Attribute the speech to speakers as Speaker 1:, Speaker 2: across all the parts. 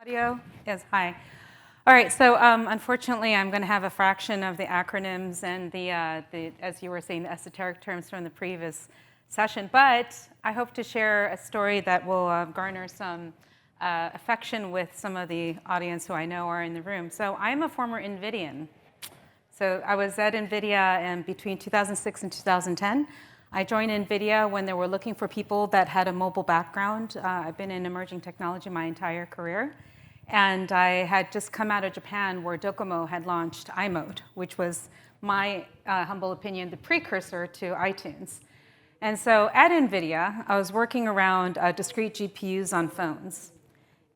Speaker 1: Audio? Yes, hi. All right, so unfortunately, I'm going to have a fraction of the acronyms and as you were saying, the esoteric terms from the previous session, but I hope to share a story that will garner some affection with some of the audience who I know are in the room. So I'm a former NVIDIAN. So I was at NVIDIA between 2006 and 2010. I joined NVIDIA when they were looking for people that had a mobile background. I've been in emerging technology my entire career. And I had just come out of Japan where Docomo had launched iMode, which was my humble opinion, the precursor to iTunes. And so at NVIDIA, I was working around discrete GPUs on phones.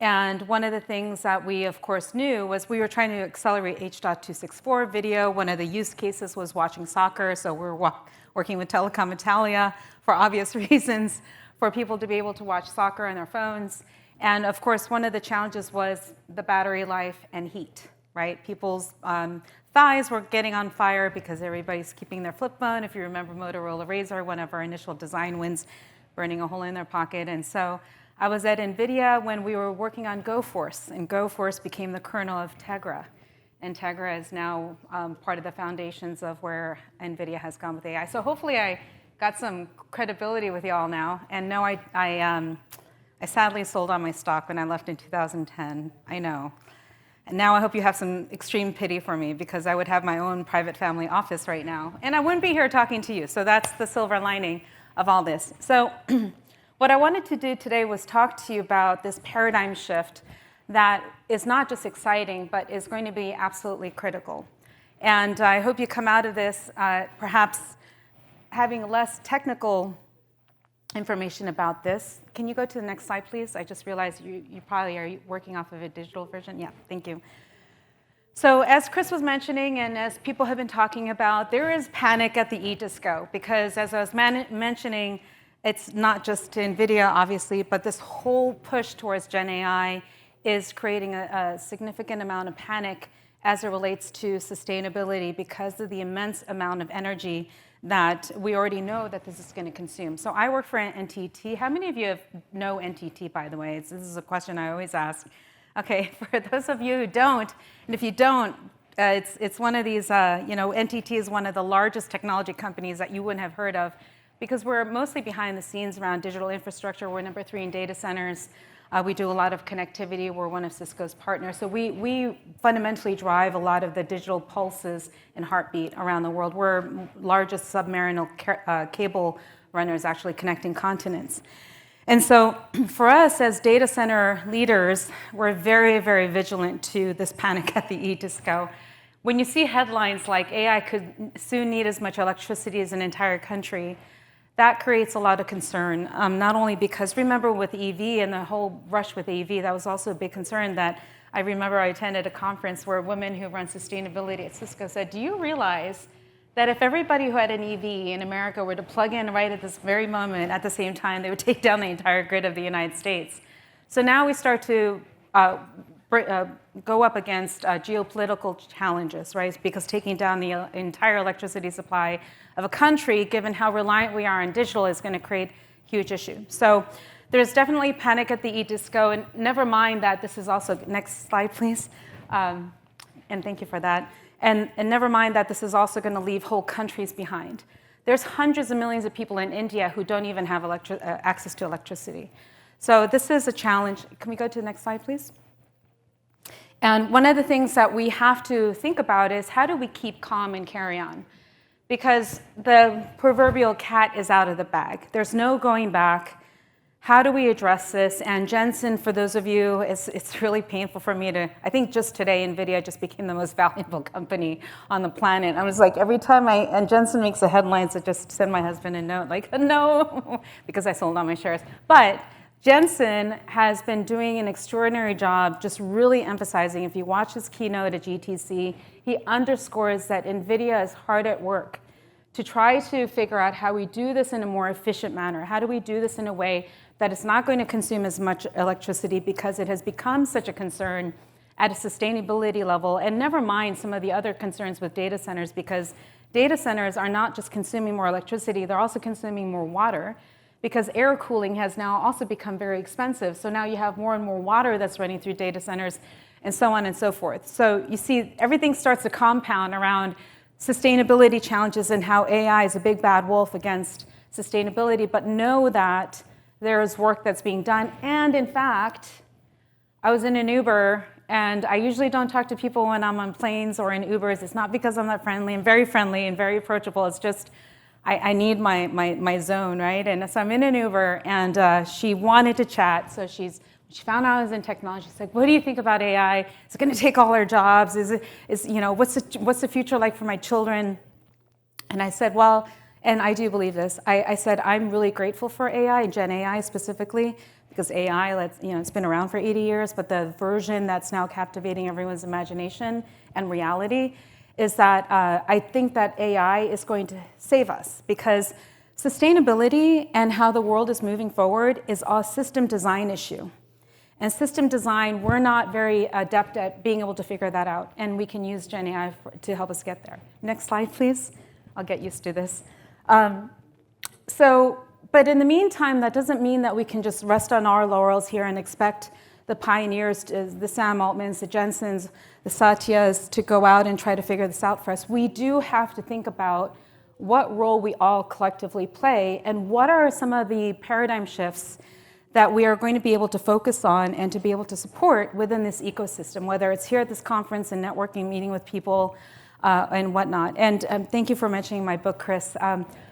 Speaker 1: And one of the things that we, of course, knew was we were trying to accelerate H.264 video. One of the use cases was watching soccer, so we were working with Telecom Italia for obvious reasons for people to be able to watch soccer on their phones. And of course, one of the challenges was the battery life and heat, right? People's thighs were getting on fire because everybody's keeping their flip phone. If you remember Motorola Razr, one of our initial design wins, burning a hole in their pocket. And so I was at NVIDIA when we were working on GoForce, and GoForce became the kernel of Tegra. And Tegra is now part of the foundations of where NVIDIA has gone with AI. So hopefully I got some credibility with y'all now. And no, I sadly sold all my stock when I left in 2010, I know. And now I hope you have some extreme pity for me because I would have my own private family office right now. And I wouldn't be here talking to you, so that's the silver lining of all this. So what I wanted to do today was talk to you about this paradigm shift that is not just exciting, but is going to be absolutely critical. And I hope you come out of this perhaps having less technical information about this. Can you go to the next slide, please? I just realized you probably are working off of a digital version. Yeah, thank you. So as Chris was mentioning, and as people have been talking about, there is panic at the e-disco because as I was mentioning, it's not just NVIDIA, obviously, but this whole push towards Gen AI is creating a significant amount of panic as it relates to sustainability because of the immense amount of energy that we already know that this is going to consume. So I work for NTT. How many of you know NTT, by the way? This is a question I always ask. Okay, for those of you who don't, and if you don't, it's one of these, NTT is one of the largest technology companies that you wouldn't have heard of because we're mostly behind the scenes around digital infrastructure. We're number 3 in data centers. We do a lot of connectivity. We're one of Cisco's partners. So we fundamentally drive a lot of the digital pulses and heartbeat around the world. We're largest submarine cable runners actually connecting continents. And so for us as data center leaders, we're very, very vigilant to this panic at the e-disco. When you see headlines like AI could soon need as much electricity as an entire country, that creates a lot of concern, not only because, remember with EV and the whole rush with EV, that was also a big concern that I remember I attended a conference where a woman who runs sustainability at Cisco said, do you realize that if everybody who had an EV in America were to plug in right at this very moment, at the same time, they would take down the entire grid of the United States. So now we start to go up against geopolitical challenges, right? Because taking down the entire electricity supply of a country, given how reliant we are on digital, is going to create huge issue. So there's definitely panic at the e-disco, and never mind that this is also, next slide, please. And thank you for that. And never mind that this is also going to leave whole countries behind. There's hundreds of millions of people in India who don't even have access to electricity. So this is a challenge. Can we go to the next slide, please? And one of the things that we have to think about is how do we keep calm and carry on? Because the proverbial cat is out of the bag. There's no going back. How do we address this? And Jensen, for those of you, it's really painful for me to, I think just today, NVIDIA just became the most valuable company on the planet. I was like, every time and Jensen makes the headlines, I just send my husband a note, like, no, because I sold all my shares. But Jensen has been doing an extraordinary job just really emphasizing, if you watch his keynote at GTC, he underscores that NVIDIA is hard at work to try to figure out how we do this in a more efficient manner. How do we do this in a way that it's not going to consume as much electricity because it has become such a concern at a sustainability level, and never mind some of the other concerns with data centers because data centers are not just consuming more electricity, they're also consuming more water because air cooling has now also become very expensive. So now you have more and more water that's running through data centers and so on and so forth. So you see everything starts to compound around sustainability challenges and how AI is a big bad wolf against sustainability, but know that there's work that's being done. And in fact, I was in an Uber, and I usually don't talk to people when I'm on planes or in Ubers. It's not because I'm not friendly. I'm very friendly and very approachable. It's just I need my zone, right? And so I'm in an Uber, and she wanted to chat. So she found out I was in technology. She's like, "What do you think about AI? Is it going to take all our jobs? What's the future like for my children?" And I said, well, and I do believe this. I said, I'm really grateful for AI, Gen AI specifically, because AI, it's been around for 80 years, but the version that's now captivating everyone's imagination and reality is that I think that AI is going to save us, because sustainability and how the world is moving forward is a system design issue. And system design, we're not very adept at being able to figure that out, and we can use Gen AI to help us get there. Next slide, please. I'll get used to this. But in the meantime, that doesn't mean that we can just rest on our laurels here and expect the pioneers, the Sam Altmans, the Jensens, the Satyas, to go out and try to figure this out for us. We do have to think about what role we all collectively play, and what are some of the paradigm shifts that we are going to be able to focus on and to be able to support within this ecosystem, whether it's here at this conference and networking, meeting with people, and whatnot. And thank you for mentioning my book, Chris.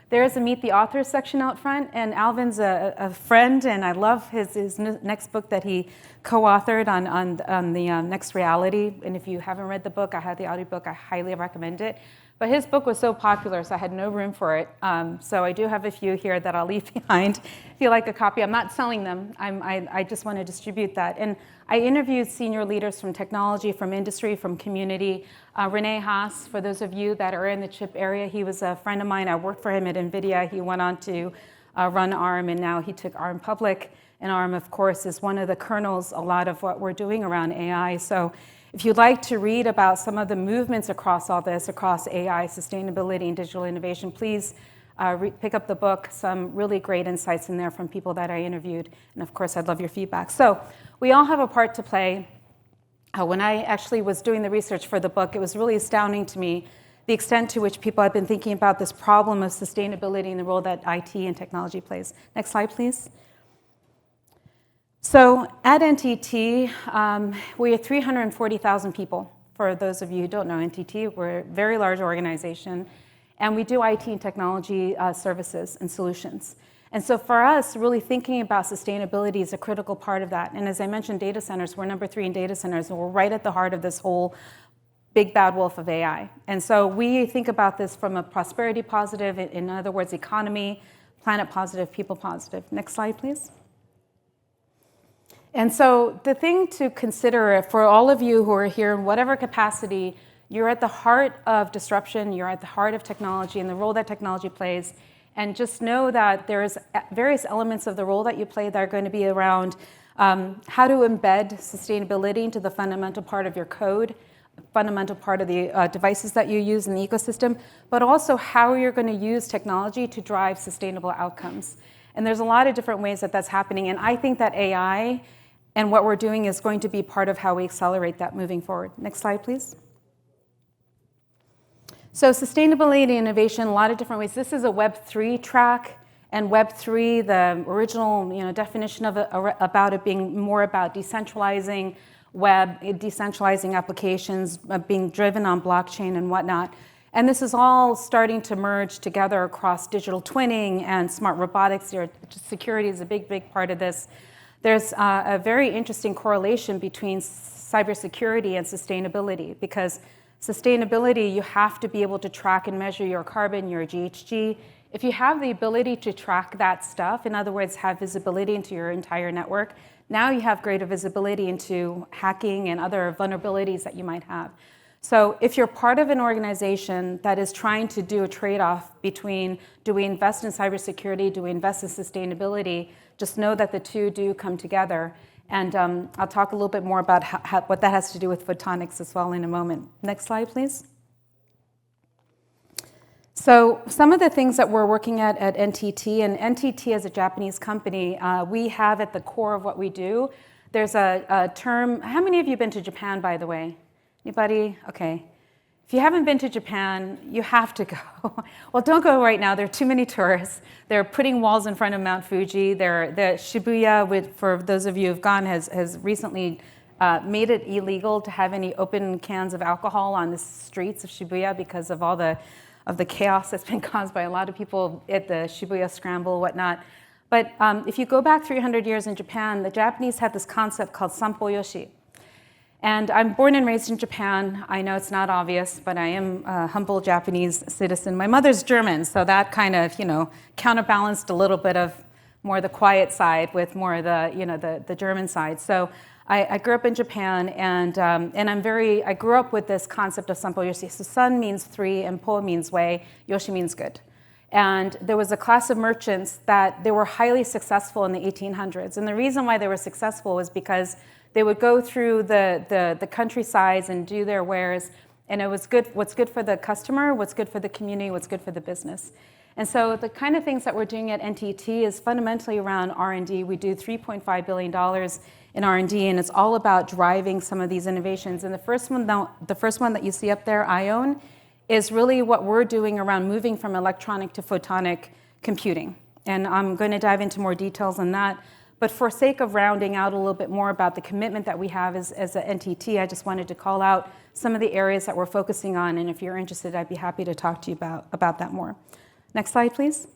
Speaker 1: There is a Meet the Authors section out front, and Alvin's a friend, and I love his next book that he co-authored on the next reality. And if you haven't read the book, I have the audiobook, I highly recommend it. But his book was so popular, so I had no room for it. So I do have a few here that I'll leave behind. If you like a copy, I'm not selling them. I just want to distribute that. And I interviewed senior leaders from technology, from industry, from community. Rene Haas, for those of you that are in the chip area, he was a friend of mine. I worked for him at NVIDIA. He went on to run ARM, and now he took ARM public. And ARM, of course, is one of the kernels, a lot of what we're doing around AI. So if you'd like to read about some of the movements across all this, across AI, sustainability, and digital innovation, please pick up the book. Some really great insights in there from people that I interviewed. And of course, I'd love your feedback. So we all have a part to play. When I actually was doing the research for the book, it was really astounding to me the extent to which people have been thinking about this problem of sustainability and the role that IT and technology plays. Next slide, please. So at NTT, we are 340,000 people. For those of you who don't know NTT, we're a very large organization, and we do IT and technology services and solutions. And so for us, really thinking about sustainability is a critical part of that. And as I mentioned, data centers, we're number 3 in data centers, and we're right at the heart of this whole big bad wolf of AI. And so we think about this from a prosperity positive, in other words, economy, planet positive, people positive. Next slide, please. And so the thing to consider for all of you who are here in whatever capacity, you're at the heart of disruption, you're at the heart of technology and the role that technology plays. And just know that there's various elements of the role that you play that are going to be around how to embed sustainability into the fundamental part of your code, fundamental part of the devices that you use in the ecosystem, but also how you're going to use technology to drive sustainable outcomes. And there's a lot of different ways that that's happening. And I think that AI and what we're doing is going to be part of how we accelerate that moving forward. Next slide, please. So sustainability and innovation, a lot of different ways. This is a Web3 track, and Web3, the original definition of it, about it being more about decentralizing web, decentralizing applications, being driven on blockchain and whatnot. And this is all starting to merge together across digital twinning and smart robotics. Security is a big, big part of this. There's a very interesting correlation between cybersecurity and sustainability, because sustainability, you have to be able to track and measure your carbon, your GHG. If you have the ability to track that stuff, in other words, have visibility into your entire network, now you have greater visibility into hacking and other vulnerabilities that you might have. So if you're part of an organization that is trying to do a trade-off between, do we invest in cybersecurity, do we invest in sustainability, just know that the two do come together. And I'll talk a little bit more about what that has to do with photonics as well in a moment. Next slide, please. So some of the things that we're working at NTT, and NTT is a Japanese company, we have at the core of what we do, there's a term. How many of you have been to Japan, by the way? Anybody? Okay. If you haven't been to Japan, you have to go. Well, don't go right now. There are too many tourists. They're putting walls in front of Mount Fuji. The Shibuya, for those of you who've gone, has recently made it illegal to have any open cans of alcohol on the streets of Shibuya because of all the chaos that's been caused by a lot of people at the Shibuya Scramble, whatnot. But if you go back 300 years in Japan, the Japanese had this concept called Sampo Yoshi. And I'm born and raised in Japan. I know it's not obvious, but I am a humble Japanese citizen. My mother's German, so that kind of, counterbalanced a little bit of more the quiet side with more of the German side. So I grew up in Japan, and I grew up with this concept of Sampo Yoshi. So san means three, and po means way, yoshi means good. And there was a class of merchants that they were highly successful in the 1800s. And the reason why they were successful was because they would go through the countrysides and do their wares, and it was good. What's good for the customer, what's good for the community, what's good for the business. And so the kind of things that we're doing at NTT is fundamentally around R&D. We do $3.5 billion in R&D, and it's all about driving some of these innovations. And the first one that you see up there, ION, is really what we're doing around moving from electronic to photonic computing. And I'm going to dive into more details on that. But for sake of rounding out a little bit more about the commitment that we have as an NTT, I just wanted to call out some of the areas that we're focusing on. And if you're interested, I'd be happy to talk to you about that more. Next slide, please.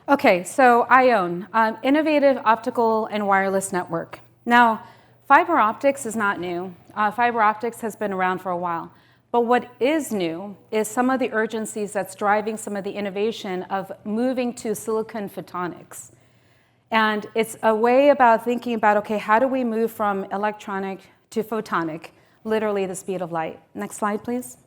Speaker 1: Okay, so ION, Innovative Optical and Wireless Network. Now, fiber optics is not new. Fiber optics has been around for a while. But what is new is some of the urgencies that's driving some of the innovation of moving to silicon photonics. And it's a way about thinking about, okay, how do we move from electronic to photonic, literally the speed of light. Next slide, please.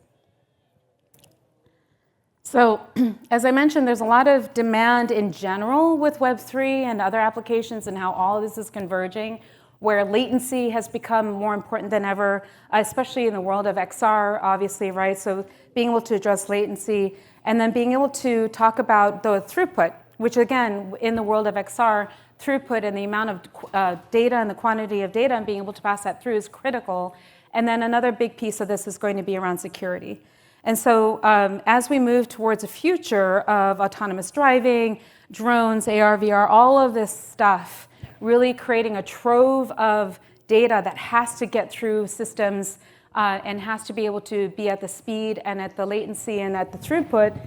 Speaker 1: So as I mentioned, there's a lot of demand in general with Web3 and other applications and how all of this is converging, where latency has become more important than ever, especially in the world of XR, obviously, right? So being able to address latency, and then being able to talk about the throughput, which again, in the world of XR, throughput and the amount of data and the quantity of data and being able to pass that through is critical. And then another big piece of this is going to be around security. And so as we move towards a future of autonomous driving, drones, AR, VR, all of this stuff, really creating a trove of data that has to get through systems and has to be able to be at the speed and at the latency and at the throughput.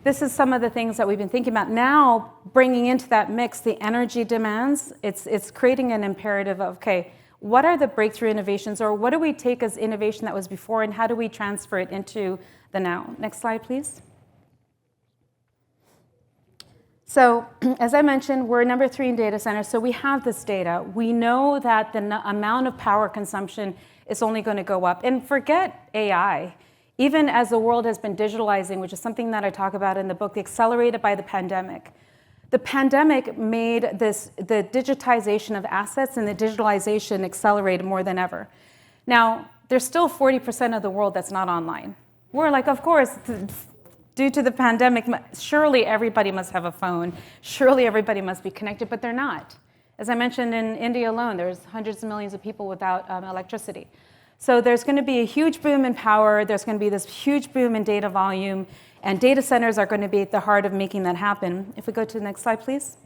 Speaker 1: This is some of the things that we've been thinking about. Now, bringing into that mix the energy demands, it's creating an imperative of, okay, what are the breakthrough innovations, or what do we take as innovation that was before, and how do we transfer it into the now? Next slide, please. So as I mentioned, we're number 3 in data centers, so we have this data. We know that the amount of power consumption is only going to go up. And forget AI. Even as the world has been digitalizing, which is something that I talk about in the book, accelerated by the pandemic. The pandemic made the digitization of assets and the digitalization accelerated more than ever. Now, there's still 40% of the world that's not online. We're like, of course, due to the pandemic, surely everybody must have a phone. Surely everybody must be connected, but they're not. As I mentioned, in India alone, there's hundreds of millions of people without electricity. So there's going to be a huge boom in power. There's going to be this huge boom in data volume. And data centers are going to be at the heart of making that happen. If we go to the next slide, please.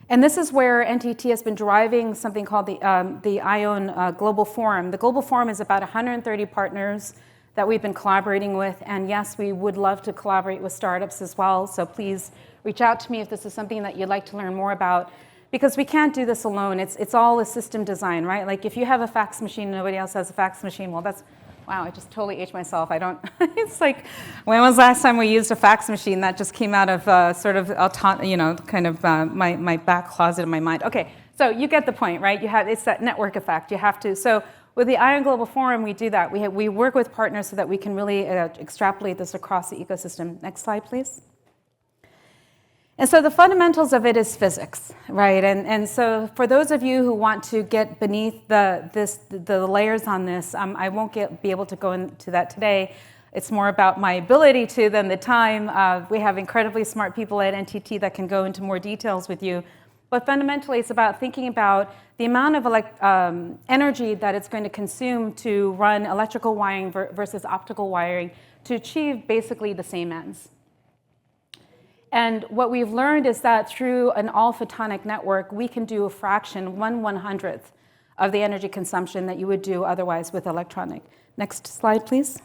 Speaker 1: And this is where NTT has been driving something called the ION Global Forum. The Global Forum is about 130 partners that we've been collaborating with. And yes, we would love to collaborate with startups as well. So please reach out to me if this is something that you'd like to learn more about. Because we can't do this alone. It's all a system design, right? Like if you have a fax machine and nobody else has a fax machine, well, that's, wow, I just totally aged myself. I don't, it's like, when was the last time we used a fax machine? That just came out of sort of, kind of my back closet of my mind. Okay, so you get the point, right? It's that network effect. You have to, so with the ION Global Forum, we do that. We work with partners so that we can really extrapolate this across the ecosystem. Next slide, please. And so the fundamentals of it is physics, right? And so for those of you who want to get beneath the layers on this, I won't be able to go into that today. It's more about my ability to than the time. We have incredibly smart people at NTT that can go into more details with you. But fundamentally, it's about thinking about the amount of energy that it's going to consume to run electrical wiring versus optical wiring to achieve basically the same ends. And what we've learned is that through an all-photonic network, we can do a fraction, 1/100th of the energy consumption that you would do otherwise with electronic. Next slide, please.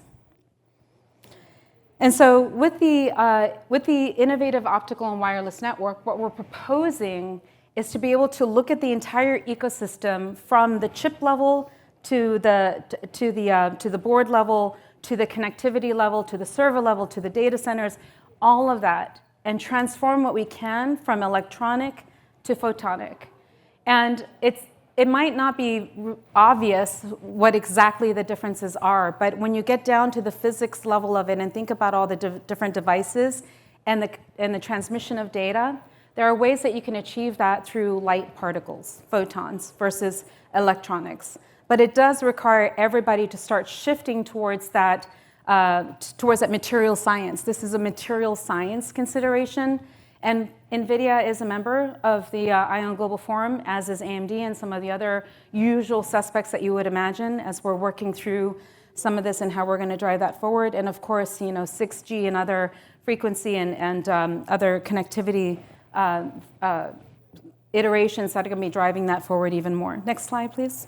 Speaker 1: And so with the innovative optical and wireless network, what we're proposing is to be able to look at the entire ecosystem from the chip level to the board level, to the connectivity level, to the server level, to the data centers, all of that, and transform what we can from electronic to photonic. And it might not be obvious what exactly the differences are, but when you get down to the physics level of it and think about all the different devices and the transmission of data, there are ways that you can achieve that through light particles, photons, versus electronics. But it does require everybody to start shifting towards that material science. This is a material science consideration. And NVIDIA is a member of the ION Global Forum, as is AMD and some of the other usual suspects that you would imagine as we're working through some of this and how we're going to drive that forward. And of course, 6G and other frequency and other connectivity iterations that are going to be driving that forward even more. Next slide, please.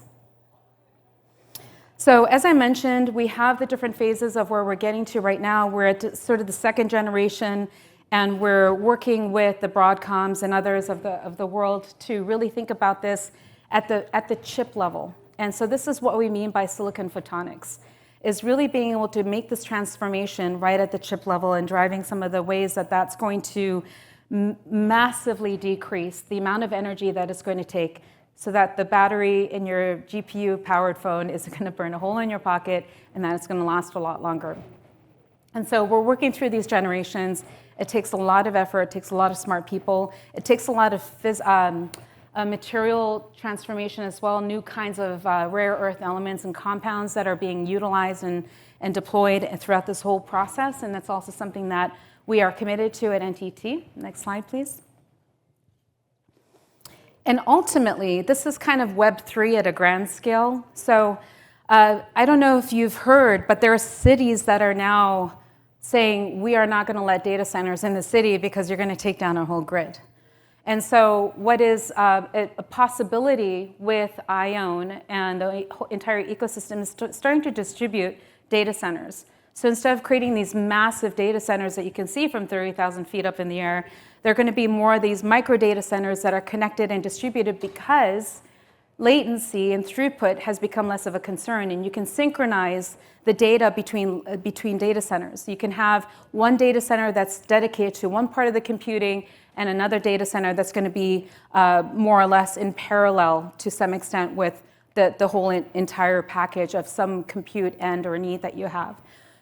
Speaker 1: So as I mentioned, we have the different phases of where we're getting to right now. We're at sort of the second generation, and we're working with the Broadcoms and others of the world to really think about this at the chip level. And so this is what we mean by silicon photonics, is really being able to make this transformation right at the chip level and driving some of the ways that that's going to massively decrease the amount of energy that it's going to take, so that the battery in your GPU-powered phone is going to burn a hole in your pocket and that it's going to last a lot longer. And so we're working through these generations. It takes a lot of effort. It takes a lot of smart people. It takes a lot of material transformation as well, new kinds of rare earth elements and compounds that are being utilized and deployed throughout this whole process. And that's also something that we are committed to at NTT. Next slide, please. And ultimately, this is kind of Web3 at a grand scale. So I don't know if you've heard, but there are cities that are now saying, we are not going to let data centers in the city because you're going to take down our whole grid. And so what is a possibility with ION and the entire ecosystem is starting to distribute data centers. So instead of creating these massive data centers that you can see from 30,000 feet up in the air, there are going to be more of these micro data centers that are connected and distributed because latency and throughput has become less of a concern, and you can synchronize the data between data centers. You can have one data center that's dedicated to one part of the computing and another data center that's going to be more or less in parallel to some extent with the whole entire package of some compute end or need that you have.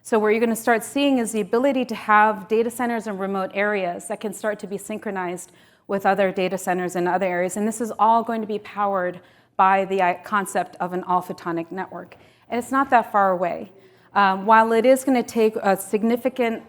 Speaker 1: So where you're going to start seeing is the ability to have data centers in remote areas that can start to be synchronized with other data centers in other areas. And this is all going to be powered by the concept of an all-photonic network. And it's not that far away. While it is going to take a significant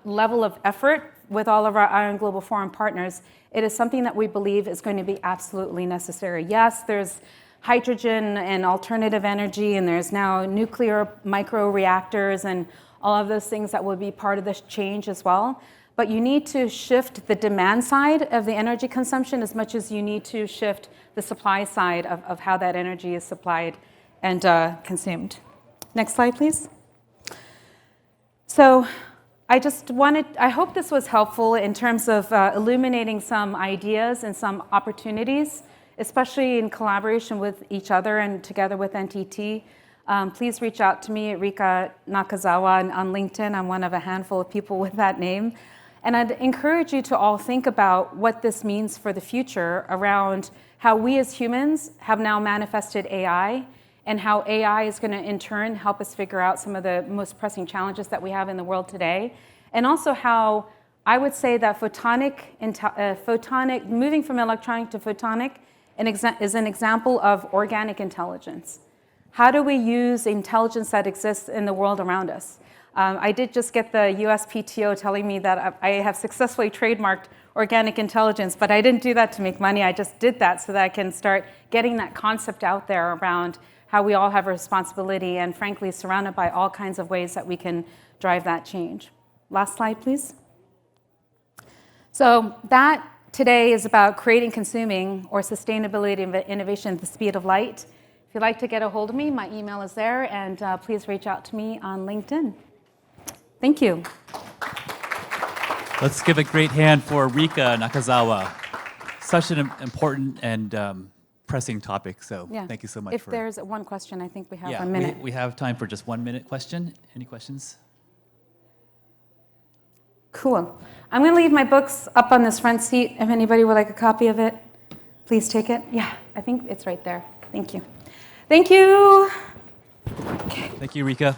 Speaker 1: level of effort with all of our ION Global Forum partners, it is something that we believe is going to be absolutely necessary. Yes, there's hydrogen and alternative energy, and there's now nuclear microreactors and all of those things that will be part of this change as well. But you need to shift the demand side of the energy consumption as much as you need to shift the supply side of how that energy is supplied and consumed. Next slide, please. So I hope this was helpful in terms of illuminating some ideas and some opportunities, especially in collaboration with each other and together with NTT. Please reach out to me at Rika Nakazawa on LinkedIn. I'm one of a handful of people with that name. And I'd encourage you to all think about what this means for the future around how we as humans have now manifested AI and how AI is going to in turn help us figure out some of the most pressing challenges that we have in the world today. And also how I would say that moving from electronic to photonic is an example of organic intelligence. How do we use intelligence that exists in the world around us? I did just get the USPTO telling me that I have successfully trademarked organic intelligence, but I didn't do that to make money. I just did that so that I can start getting that concept out there around how we all have a responsibility and, frankly, surrounded by all kinds of ways that we can drive that change. Last slide, please. So that today is about creating, consuming, or sustainability and innovation at the speed of light. If you'd like to get a hold of me, my email is there, and please reach out to me on LinkedIn. Thank you.
Speaker 2: Let's give a great hand for Rika Nakazawa. Such an important and pressing topic, so thank you so much.
Speaker 1: If there's one question, I think we have 1 minute.
Speaker 2: We have time for just 1 minute question. Any questions?
Speaker 1: Cool. I'm going to leave my books up on this front seat. If anybody would like a copy of it, please take it. Yeah, I think it's right there. Thank you. Thank you.
Speaker 2: Okay. Thank you, Rika.